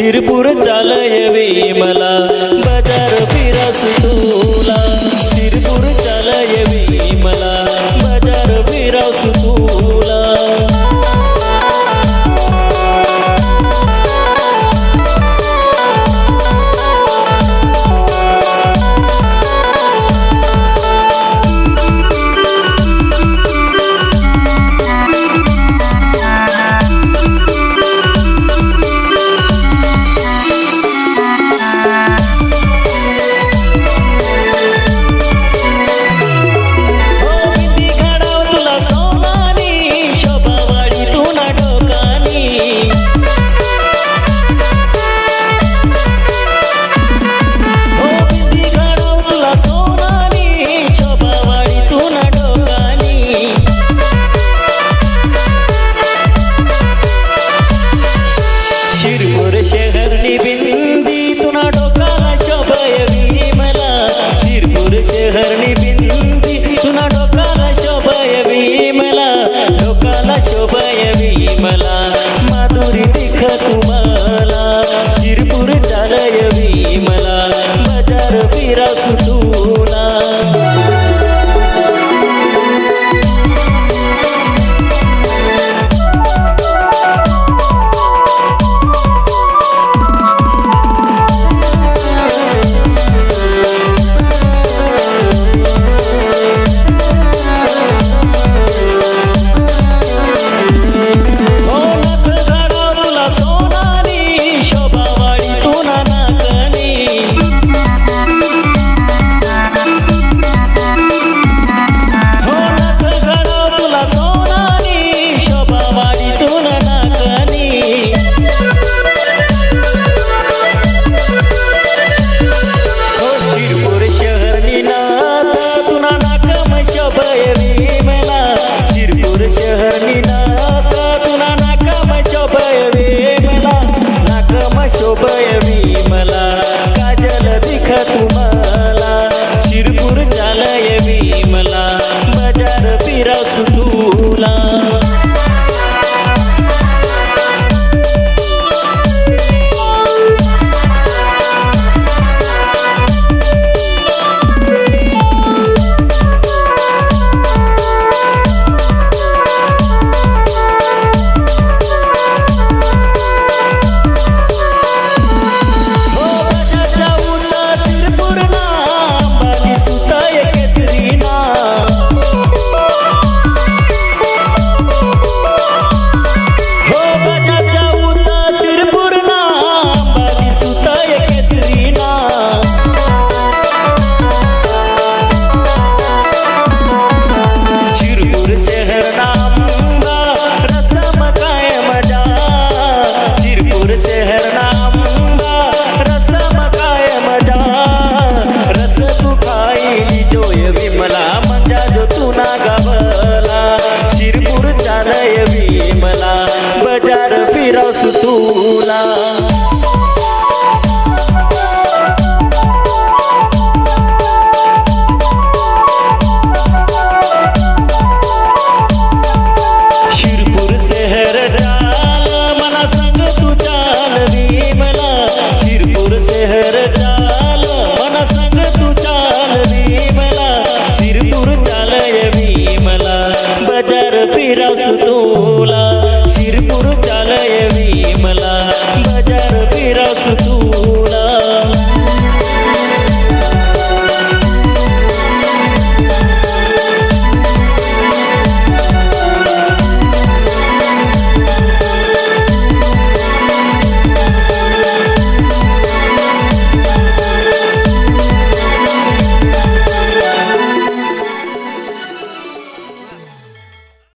शिरपूर चालय विमला बाजार फिरास तुला शिरपूर चालय विमला बाजार फिरास तुला शहरनी बिंदी तुना डोकाला शोभय विमला शिरपूर शहरनी बिंदी तुना डोकाला शोभय विमला डोकाला शोभय विमला माधुरी दिख तुम्हाला शिरपूर चालय विमला बाजार फिरास तुला शोभय विमला काजल दिख तुम्हाला शिरपूर चालय विमला बाजार फिरास तुला विमला मंजा जो तुना गावला शिरपूर चालय विमला बाजार फिरास तुला।